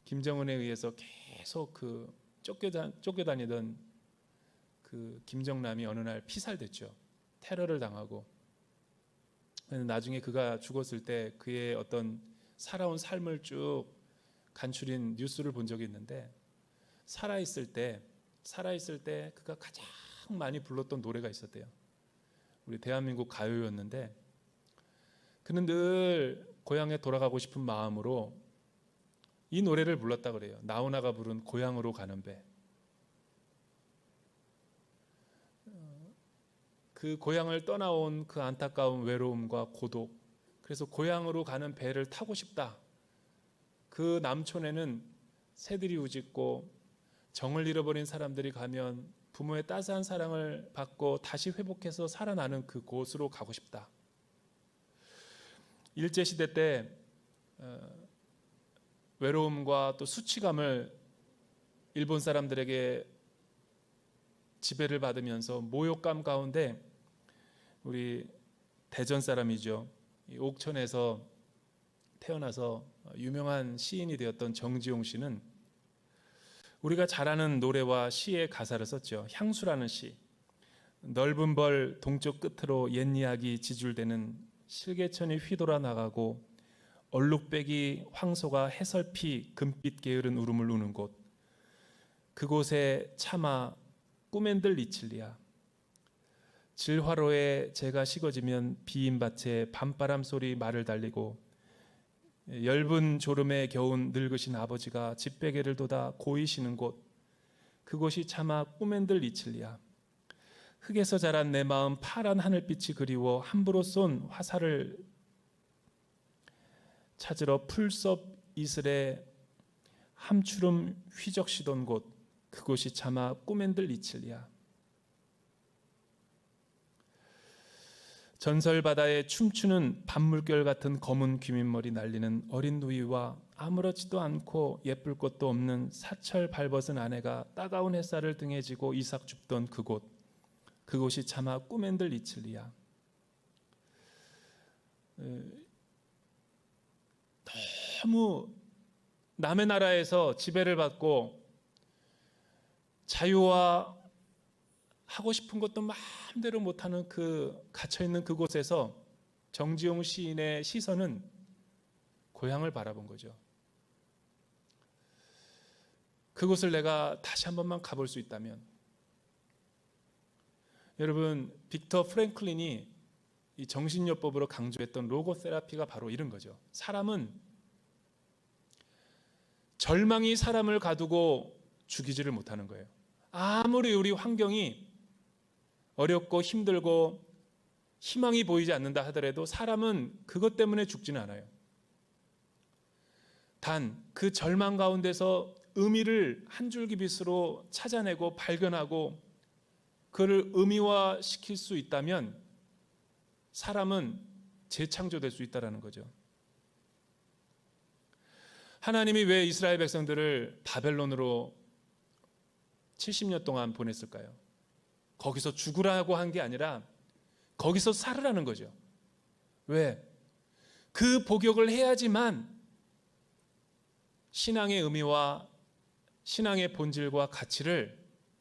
김정은에 의해서 계속 그 쫓겨다니던 그 김정남이 어느 날 피살됐죠. 테러를 당하고. 나중에 그가 죽었을 때 그의 어떤 살아온 삶을 쭉 간추린 뉴스를 본 적이 있는데, 살아있을 때 그가 가장 많이 불렀던 노래가 있었대요. 우리 대한민국 가요였는데, 그는 늘 고향에 돌아가고 싶은 마음으로 이 노래를 불렀다 그래요. 나훈아가 부른 고향으로 가는 배. 그 고향을 떠나온 그 안타까운 외로움과 고독, 그래서 고향으로 가는 배를 타고 싶다. 그 남촌에는 새들이 우짖고 정을 잃어버린 사람들이 가면 부모의 따스한 사랑을 받고 다시 회복해서 살아나는 그 곳으로 가고 싶다. 일제시대 때 외로움과 또 수치감을 일본 사람들에게 지배를 받으면서 모욕감 가운데 우리 대전 사람이죠. 옥천에서 태어나서 유명한 시인이 되었던 정지용 씨는 우리가 잘 아는 노래와 시의 가사를 썼죠. 향수라는 시. 넓은 벌 동쪽 끝으로 옛 이야기 지줄대는 실개천이 휘돌아 나가고 얼룩배기 황소가 해설피 금빛 게으른 울음을 우는 곳. 그곳에 차마 꿈엔들 이칠리야. 질화로에 재가 식어지면 비인밭에 밤바람 소리 말을 달리고 엷은 졸음에 겨운 늙으신 아버지가 집베개를 돋아 고이시는 곳. 그곳이 차마 꿈엔들 이칠리야. 흙에서 자란 내 마음 파란 하늘빛이 그리워 함부로 쏜 화살을 찾으러 풀섭 이슬에 함추름 휘적시던 곳. 그곳이 차마 꿈엔들 이칠리야. 전설 바다에 춤추는 밤물결 같은 검은 귀민머리 날리는 어린 누이와 아무렇지도 않고 예쁠 것도 없는 사철 발벗은 아내가 따가운 햇살을 등에 지고 이삭 줍던 그곳. 그곳이 차마 꿈엔들 이칠리야. 너무 남의 나라에서 지배를 받고 자유와 하고 싶은 것도 마음대로 못하는 그 갇혀있는 그곳에서 정지용 시인의 시선은 고향을 바라본 거죠. 그곳을 내가 다시 한 번만 가볼 수 있다면. 여러분, 빅터 프랭클린이 이 정신요법으로 강조했던 로고세라피가 바로 이런 거죠. 사람은 절망이 사람을 가두고 죽이지를 못하는 거예요. 아무리 우리 환경이 어렵고 힘들고 희망이 보이지 않는다 하더라도 사람은 그것 때문에 죽지는 않아요. 단 그 절망 가운데서 의미를 한 줄기 빛으로 찾아내고 발견하고 그를 의미화시킬 수 있다면 사람은 재창조될 수 있다는 거죠. 하나님이 왜 이스라엘 백성들을 바벨론으로 70년 동안 보냈을까요? 거기서 죽으라고 한 게 아니라 거기서 살으라는 거죠. 왜? 그 복역을 해야지만 신앙의 의미와 신앙의 본질과 가치를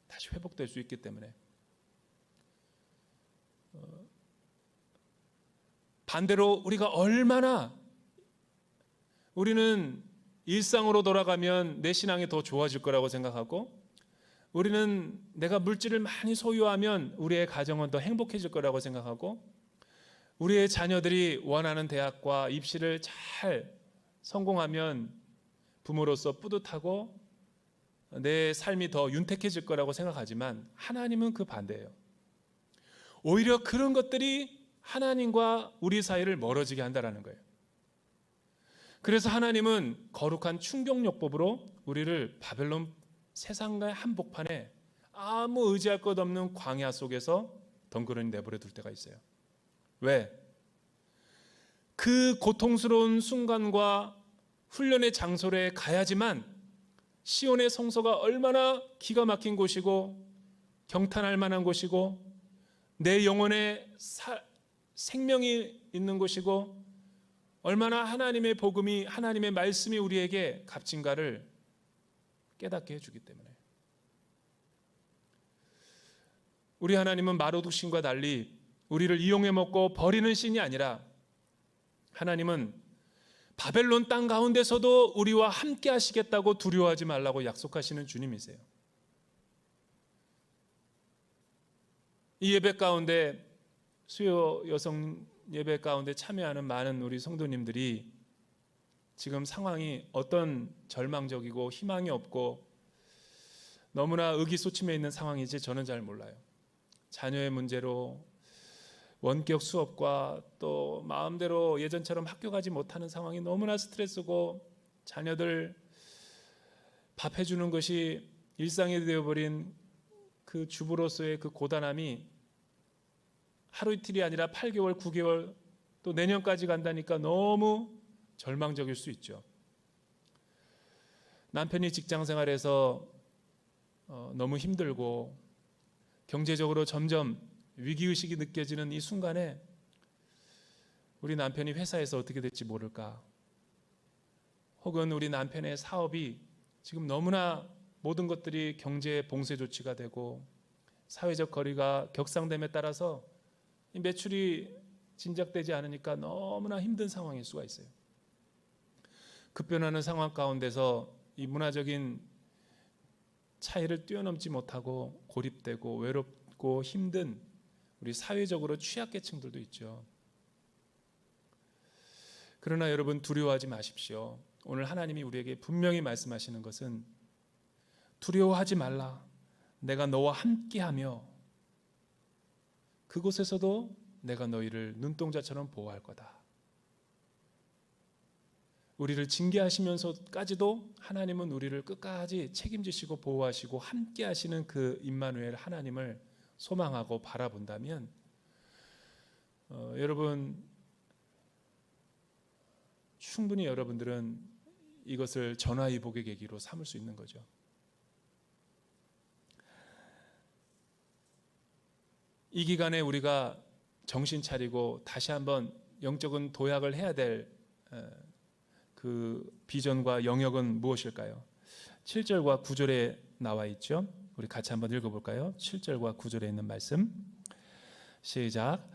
다시 회복될 수 있기 때문에. 반대로 우리는 일상으로 돌아가면 내 신앙이 더 좋아질 거라고 생각하고, 우리는 내가 물질을 많이 소유하면 우리의 가정은 더 행복해질 거라고 생각하고, 우리의 자녀들이 원하는 대학과 입시를 잘 성공하면 부모로서 뿌듯하고 내 삶이 더 윤택해질 거라고 생각하지만, 하나님은 그 반대예요. 오히려 그런 것들이 하나님과 우리 사이를 멀어지게 한다는 거예요. 그래서 하나님은 거룩한 충격요법으로 우리를 바벨론 세상과의 한복판에 아무 의지할 것 없는 광야 속에서 덩그러니 내버려 둘 때가 있어요. 왜? 그 고통스러운 순간과 훈련의 장소에 가야지만 시온의 성소가 얼마나 기가 막힌 곳이고 경탄할 만한 곳이고 내 영혼에 생명이 있는 곳이고 얼마나 하나님의 복음이, 하나님의 말씀이 우리에게 값진가를 깨닫게 해주기 때문에. 우리 하나님은 마로둑신과 달리 우리를 이용해 먹고 버리는 신이 아니라, 하나님은 바벨론 땅 가운데서도 우리와 함께 하시겠다고 두려워하지 말라고 약속하시는 주님이세요. 이 예배 가운데, 수요 여성 예배 가운데 참여하는 많은 우리 성도님들이 지금 상황이 어떤 절망적이고 희망이 없고 너무나 의기소침해 있는 상황인지 저는 잘 몰라요. 자녀의 문제로 원격 수업과 또 마음대로 예전처럼 학교 가지 못하는 상황이 너무나 스트레스고, 자녀들 밥 해주는 것이 일상이 되어버린 그 주부로서의 그 고단함이 하루 이틀이 아니라 8개월, 9개월 또 내년까지 간다니까 너무 절망적일 수 있죠. 남편이 직장 생활에서 너무 힘들고 경제적으로 점점 위기의식이 느껴지는 이 순간에 우리 남편이 회사에서 어떻게 될지 모를까, 혹은 우리 남편의 사업이 지금 너무나 모든 것들이 경제 봉쇄 조치가 되고 사회적 거리가 격상됨에 따라서 이 매출이 진작되지 않으니까 너무나 힘든 상황일 수가 있어요. 급변하는 상황 가운데서 이 문화적인 차이를 뛰어넘지 못하고 고립되고 외롭고 힘든 우리 사회적으로 취약계층들도 있죠. 그러나 여러분, 두려워하지 마십시오. 오늘 하나님이 우리에게 분명히 말씀하시는 것은 두려워하지 말라. 내가 너와 함께하며 그곳에서도 내가 너희를 눈동자처럼 보호할 거다. 우리를 징계하시면서까지도 하나님은 우리를 끝까지 책임지시고 보호하시고 함께 하시는 그 임마누엘 하나님을 소망하고 바라본다면, 여러분, 충분히 여러분들은 이것을 전화위복의 계기로 삼을 수 있는 거죠. 이 기간에 우리가 정신 차리고 다시 한번 영적인 도약을 해야 될 그 비전과 영역은 무엇일까요? 7절과 9절에 나와 있죠. 우리 같이 한번 읽어볼까요? 7절과 9절에 있는 말씀, 시작.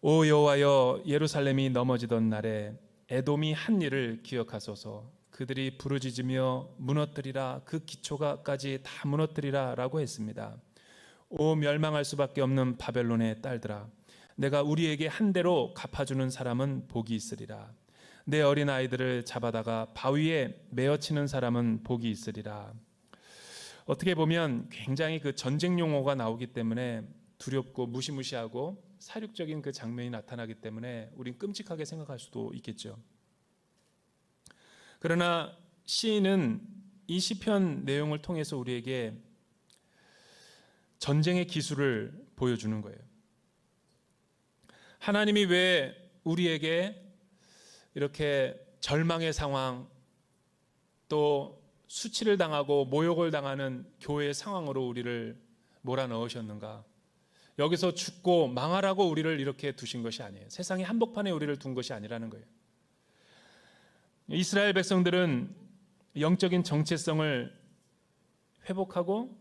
오 여호와여, 예루살렘이 넘어지던 날에 에돔이 한 일을 기억하소서. 그들이 부르짖으며 무너뜨리라, 그 기초가까지 다 무너뜨리라 라고 했습니다. 오 멸망할 수밖에 없는 바벨론의 딸들아, 내가 우리에게 한 대로 갚아주는 사람은 복이 있으리라. 내 어린 아이들을 잡아다가 바위에 메어치는 사람은 복이 있으리라. 어떻게 보면 굉장히 그 전쟁 용어가 나오기 때문에 두렵고 무시무시하고 사륙적인 그 장면이 나타나기 때문에 우린 끔찍하게 생각할 수도 있겠죠. 그러나 시인은 이 시편 내용을 통해서 우리에게 전쟁의 기술을 보여주는 거예요. 하나님이 왜 우리에게 이렇게 절망의 상황, 또 수치를 당하고 모욕을 당하는 교회의 상황으로 우리를 몰아넣으셨는가? 여기서 죽고 망하라고 우리를 이렇게 두신 것이 아니에요. 세상의 한복판에 우리를 둔 것이 아니라는 거예요. 이스라엘 백성들은 영적인 정체성을 회복하고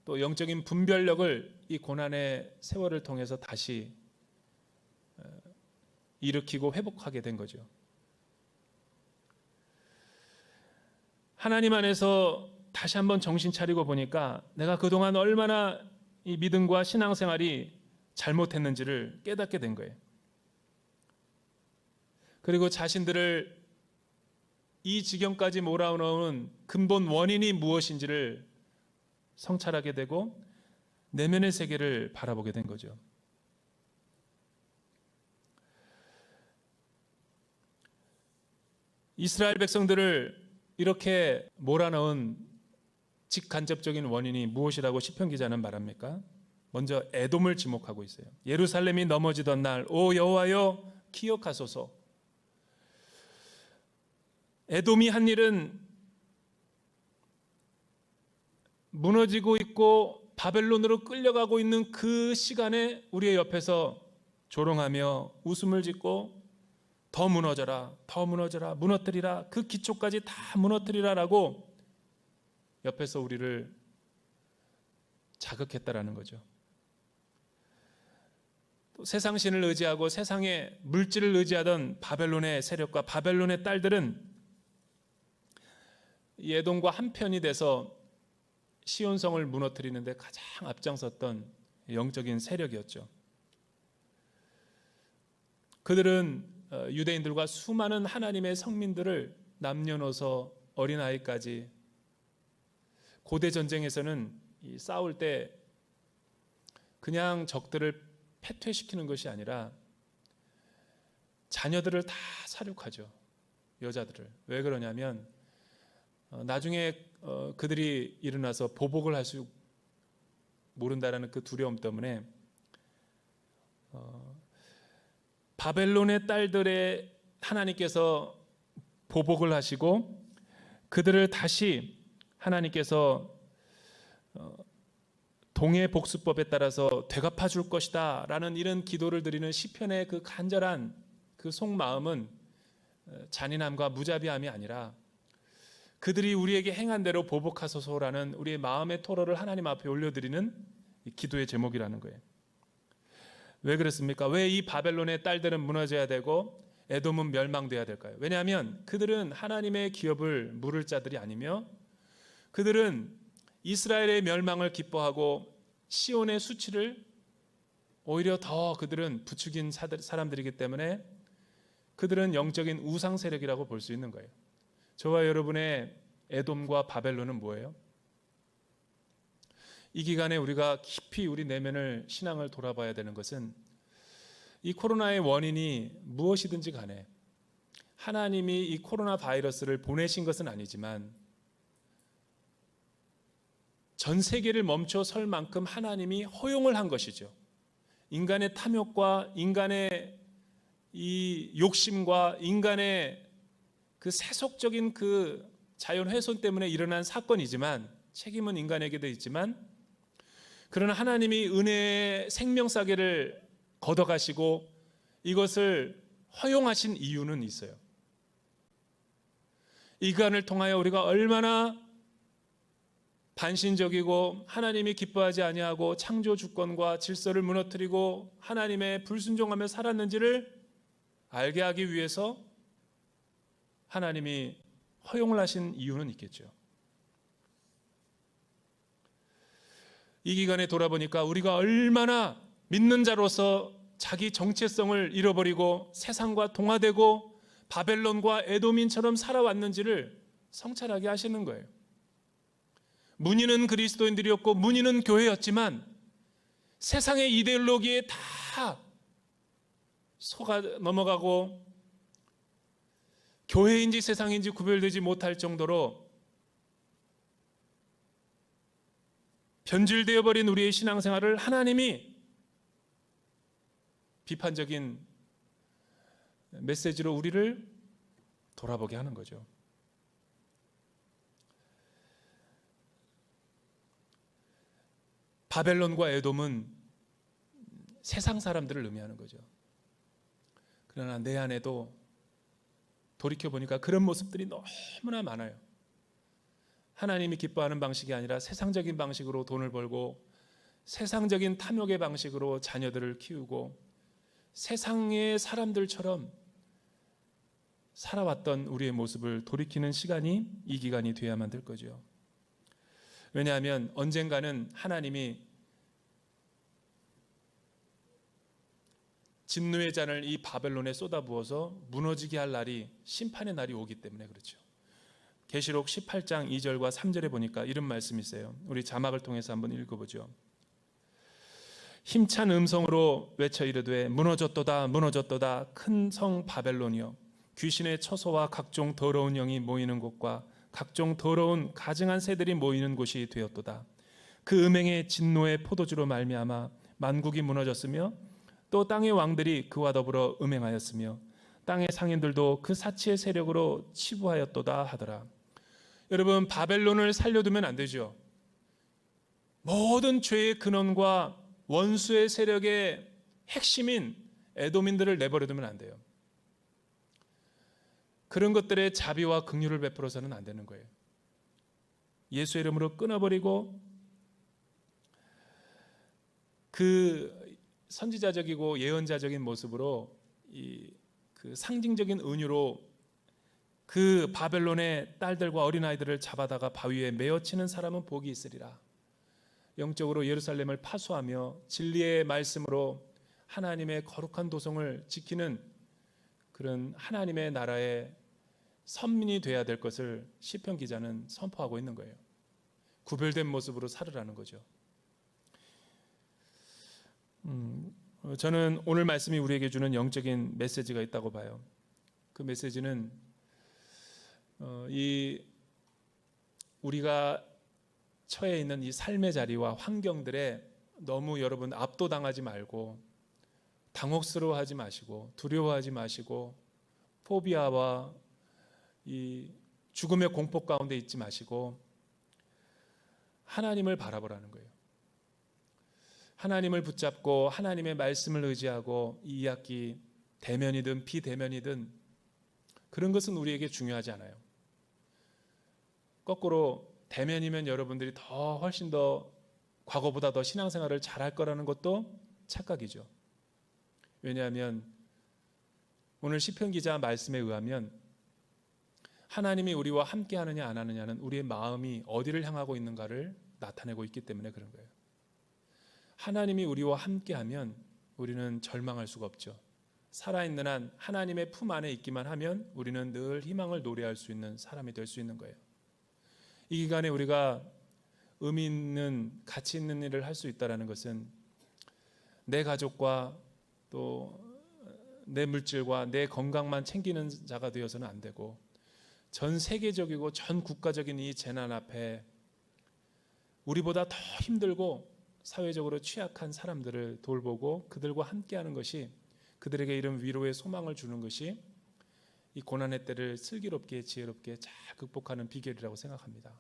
또 영적인 분별력을 이 고난의 세월을 통해서 다시 일으키고 회복하게 된 거죠. 하나님 안에서 다시 한번 정신 차리고 보니까 내가 그동안 얼마나 이 믿음과 신앙생활이 잘못했는지를 깨닫게 된 거예요. 그리고 자신들을 이 지경까지 몰아넣은 근본 원인이 무엇인지를 성찰하게 되고 내면의 세계를 바라보게 된 거죠. 이스라엘 백성들을 이렇게 몰아넣은 직간접적인 원인이 무엇이라고 시편 기자는 말합니까? 먼저 에돔을 지목하고 있어요. 예루살렘이 넘어지던 날, 오 여호와여 기억하소서. 에돔이 한 일은 무너지고 있고 바벨론으로 끌려가고 있는 그 시간에 우리의 옆에서 조롱하며 웃음을 짓고 더 무너져라, 더 무너져라, 무너뜨리라, 그 기초까지 다 무너뜨리라라고 옆에서 우리를 자극했다라는 거죠. 또 세상신을 의지하고 세상의 물질을 의지하던 바벨론의 세력과 바벨론의 딸들은 이 에돔과 한편이 돼서 시온성을 무너뜨리는데 가장 앞장섰던 영적인 세력이었죠. 그들은 유대인들과 수많은 하나님의 성민들을 남녀노소 어린아이까지 고대 전쟁에서는 싸울 때 그냥 적들을 패퇴시키는 것이 아니라 자녀들을 다 살육하죠. 여자들을. 왜 그러냐면 나중에 그들이 일어나서 보복을 할 수 모른다라는 그 두려움 때문에 바벨론의 딸들의 하나님께서 보복을 하시고 그들을 다시 하나님께서 동해 복수법에 따라서 되갚아 줄 것이다 라는 이런 기도를 드리는 시편의 그 간절한 그 속마음은 잔인함과 무자비함이 아니라 그들이 우리에게 행한 대로 보복하소서라는 우리의 마음의 토로를 하나님 앞에 올려드리는 기도의 제목이라는 거예요. 왜 그렇습니까? 왜 이 바벨론의 딸들은 무너져야 되고 에돔은 멸망돼야 될까요? 왜냐하면 그들은 하나님의 기업을 물을 자들이 아니며 그들은 이스라엘의 멸망을 기뻐하고 시온의 수치를 오히려 더 그들은 부추긴 사람들이기 때문에 그들은 영적인 우상 세력이라고 볼 수 있는 거예요. 저와 여러분의 에돔과 바벨론은 뭐예요? 이 기간에 우리가 깊이 우리 내면을 신앙을 돌아봐야 되는 것은 이 코로나의 원인이 무엇이든지 간에 하나님이 이 코로나 바이러스를 보내신 것은 아니지만 전 세계를 멈춰 설 만큼 하나님이 허용을 한 것이죠. 인간의 탐욕과 인간의 이 욕심과 인간의 그 세속적인 그 자연 훼손 때문에 일어난 사건이지만 책임은 인간에게도 있지만 그러나 하나님이 은혜의 생명사계를 걷어가시고 이것을 허용하신 이유는 있어요. 이 기간을 통하여 우리가 얼마나 반신적이고 하나님이 기뻐하지 아니하고 창조 주권과 질서를 무너뜨리고 하나님의 불순종하며 살았는지를 알게 하기 위해서 하나님이 허용을 하신 이유는 있겠죠. 이 기간에 돌아보니까 우리가 얼마나 믿는 자로서 자기 정체성을 잃어버리고 세상과 동화되고 바벨론과 에돔인처럼 살아왔는지를 성찰하게 하시는 거예요. 문의는 그리스도인들이었고 문의는 교회였지만 세상의 이데올로기에 다 속아 넘어가고 교회인지 세상인지 구별되지 못할 정도로 변질되어 버린 우리의 신앙생활을 하나님이 비판적인 메시지로 우리를 돌아보게 하는 거죠. 바벨론과 에돔은 세상 사람들을 의미하는 거죠. 그러나 내 안에도 돌이켜보니까 그런 모습들이 너무나 많아요. 하나님이 기뻐하는 방식이 아니라 세상적인 방식으로 돈을 벌고 세상적인 탐욕의 방식으로 자녀들을 키우고 세상의 사람들처럼 살아왔던 우리의 모습을 돌이키는 시간이 이 기간이 돼야만 될 거죠. 왜냐하면 언젠가는 하나님이 진노의 잔을 이 바벨론에 쏟아부어서 무너지게 할 날이, 심판의 날이 오기 때문에 그렇죠. 계시록 18장 2절과 3절에 보니까 이런 말씀이 있어요. 우리 자막을 통해서 한번 읽어보죠. 힘찬 음성으로 외쳐 이르되 무너졌도다 무너졌도다 큰 성 바벨론이여, 귀신의 처소와 각종 더러운 영이 모이는 곳과 각종 더러운 가증한 새들이 모이는 곳이 되었도다. 그 음행의 진노의 포도주로 말미암아 만국이 무너졌으며 또 땅의 왕들이 그와 더불어 음행하였으며 땅의 상인들도 그 사치의 세력으로 치부하였도다 하더라. 여러분, 바벨론을 살려두면 안 되죠. 모든 죄의 근원과 원수의 세력의 핵심인 에돔인들을 내버려두면 안 돼요. 그런 것들의 자비와 긍휼을 베풀어서는 안 되는 거예요. 예수의 이름으로 끊어버리고 그 선지자적이고 예언자적인 모습으로 그 상징적인 은유로 그 바벨론의 딸들과 어린아이들을 잡아다가 바위에 메어치는 사람은 복이 있으리라. 영적으로 예루살렘을 파수하며 진리의 말씀으로 하나님의 거룩한 도성을 지키는 그런 하나님의 나라의 선민이 돼야 될 것을 시편 기자는 선포하고 있는 거예요. 구별된 모습으로 살으라는 거죠. 저는 오늘 말씀이 우리에게 주는 영적인 메시지가 있다고 봐요. 그 메시지는 우리가 처해 있는 이 삶의 자리와 환경들에 너무 여러분 압도당하지 말고, 당혹스러워하지 마시고, 두려워하지 마시고, 포비아와 이 죽음의 공포 가운데 있지 마시고 하나님을 바라보라는 거예요. 하나님을 붙잡고 하나님의 말씀을 의지하고, 이 2학기 대면이든 비대면이든 그런 것은 우리에게 중요하지 않아요. 거꾸로 대면이면 여러분들이 훨씬 더 과거보다 더 신앙생활을 잘할 거라는 것도 착각이죠. 왜냐하면 오늘 시편 기자 말씀에 의하면 하나님이 우리와 함께 하느냐 안 하느냐는 우리의 마음이 어디를 향하고 있는가를 나타내고 있기 때문에 그런 거예요. 하나님이 우리와 함께하면 우리는 절망할 수가 없죠. 살아있는 한 하나님의 품 안에 있기만 하면 우리는 늘 희망을 노래할 수 있는 사람이 될 수 있는 거예요. 이 기간에 우리가 의미 있는 가치 있는 일을 할 수 있다는 것은 내 가족과 또 내 물질과 내 건강만 챙기는 자가 되어서는 안 되고, 전 세계적이고 전 국가적인 이 재난 앞에 우리보다 더 힘들고 사회적으로 취약한 사람들을 돌보고 그들과 함께하는 것이, 그들에게 이런 위로의 소망을 주는 것이 이 고난의 때를 슬기롭게 지혜롭게 잘 극복하는 비결이라고 생각합니다.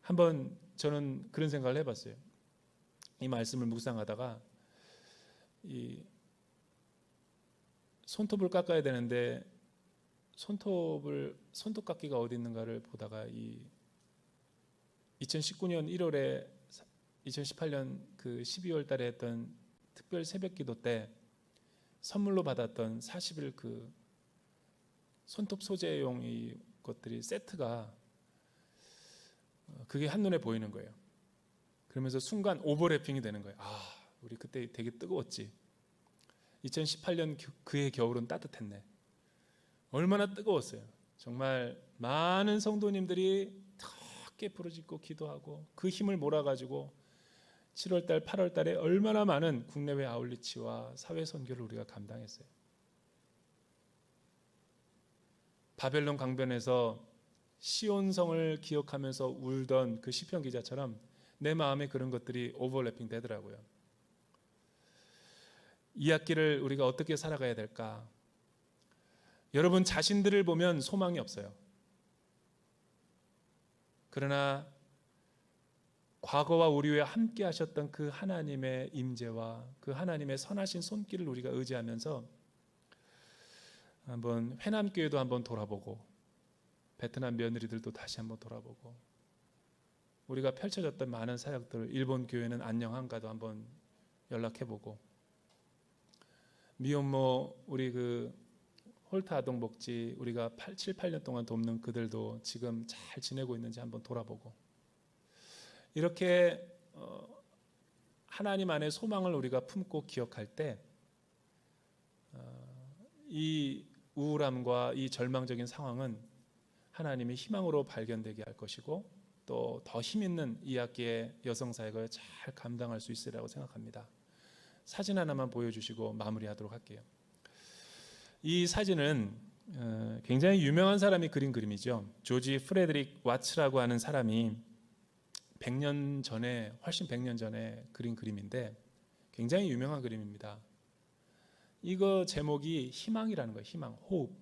한번 저는 그런 생각을 해봤어요. 이 말씀을 묵상하다가 이 손톱을 깎아야 되는데 손톱깎이가 어디 있는가를 보다가 2019년 1월에 2018년 그 12월 달에 했던 특별 새벽기도 때 선물로 받았던 40일 그 손톱 소재용 이 것들이 세트가 그게 한눈에 보이는 거예요. 그러면서 순간 오버래핑이 되는 거예요. 우리 그때 되게 뜨거웠지. 2018년 그해 겨울은 따뜻했네. 얼마나 뜨거웠어요. 정말 많은 성도님들이 크게 부르짖고 기도하고 그 힘을 몰아가지고 7월달 8월달에 얼마나 많은 국내외 아울리치와 사회 선교를 우리가 감당했어요. 바벨론 강변에서 시온성을 기억하면서 울던 그 시편 기자처럼 내 마음에 그런 것들이 오버래핑 되더라고요. 이 학기를 우리가 어떻게 살아가야 될까? 여러분 자신들을 보면 소망이 없어요. 그러나 과거와 우리 위에 함께 하셨던 그 하나님의 임재와 그 하나님의 선하신 손길을 우리가 의지하면서 한번 회남교회도 한번 돌아보고, 베트남 며느리들도 다시 한번 돌아보고, 우리가 펼쳐졌던 많은 사역들, 일본 교회는 안녕한가도 한번 연락해보고, 미혼모 우리 그 홀트 아동복지 우리가 7, 8년 동안 돕는 그들도 지금 잘 지내고 있는지 한번 돌아보고, 이렇게 하나님 안에 소망을 우리가 품고 기억할 때 이 우울함과 이 절망적인 상황은 하나님이 희망으로 발견되게 할 것이고, 또 더 힘있는 이 학기의 여성사역을 잘 감당할 수 있으리라고 생각합니다. 사진 하나만 보여주시고 마무리하도록 할게요. 이 사진은 굉장히 유명한 사람이 그린 그림이죠. 조지 프레드릭 와츠라고 하는 사람이 100년 전에, 훨씬 100년 전에 그린 그림인데 굉장히 유명한 그림입니다. 이거 제목이 희망이라는 거예요. 희망, hope.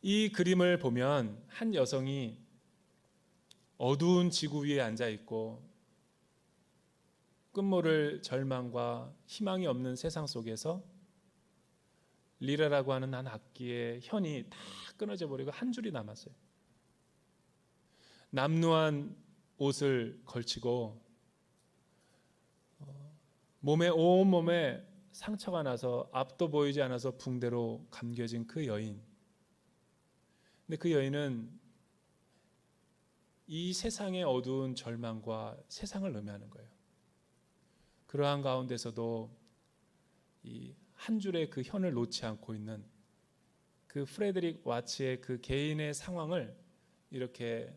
이 그림을 보면 한 여성이 어두운 지구 위에 앉아 있고 끝모를 절망과 희망이 없는 세상 속에서 리라라고 하는 한 악기의 현이 다 끊어져 버리고 한 줄이 남았어요. 남루한 옷을 걸치고 온몸에 상처가 나서 앞도 보이지 않아서 붕대로 감겨진 그 여인. 근데 그 여인은 이 세상의 어두운 절망과 세상을 의미하는 거예요. 그러한 가운데서도 이 한 줄의 그 현을 놓지 않고 있는 그 프레드릭 와츠의 그 개인의 상황을 이렇게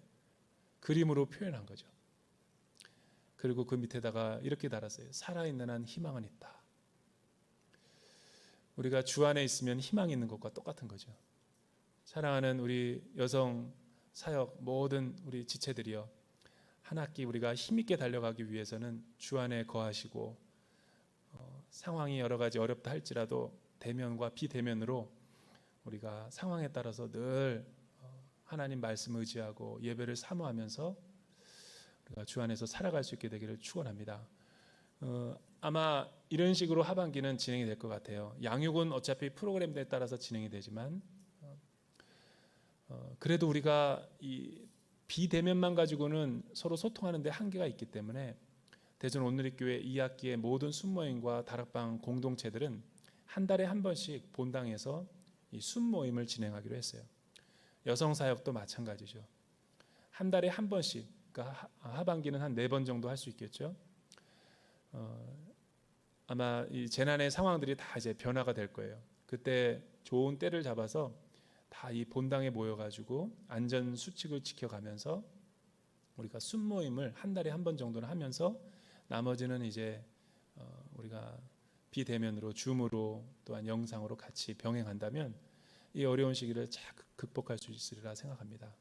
그림으로 표현한 거죠. 그리고 그 밑에다가 이렇게 달았어요. 살아있는 한 희망은 있다. 우리가 주 안에 있으면 희망이 있는 것과 똑같은 거죠. 사랑하는 우리 여성 사역 모든 우리 지체들이여, 한 학기 우리가 힘있게 달려가기 위해서는 주 안에 거하시고, 상황이 여러 가지 어렵다 할지라도 대면과 비대면으로 우리가 상황에 따라서 늘 하나님 말씀 의지하고 예배를 사모하면서 우리가 주 안에서 살아갈 수 있게 되기를 축원합니다. 아마 이런 식으로 하반기는 진행이 될 것 같아요. 양육은 어차피 프로그램에 따라서 진행이 되지만 그래도 우리가 이 비대면만 가지고는 서로 소통하는 데 한계가 있기 때문에 대전 온누리교회 2학기의 모든 순모임과 다락방 공동체들은 한 달에 한 번씩 본당에서 이 순모임을 진행하기로 했어요. 여성사역도 마찬가지죠. 한 달에 한 번씩, 그러니까 하반기는 한 4번 정도 할 수 있겠죠. 아마 이 재난의 상황들이 다 이제 변화가 될 거예요. 그때 좋은 때를 잡아서 다 이 본당에 모여가지고 안전 수칙을 지켜가면서 우리가 순모임을 한 달에 한 번 정도는 하면서 나머지는 이제 우리가 비대면으로 줌으로 또한 영상으로 같이 병행한다면 이 어려운 시기를 잘 극복할 수 있으리라 생각합니다.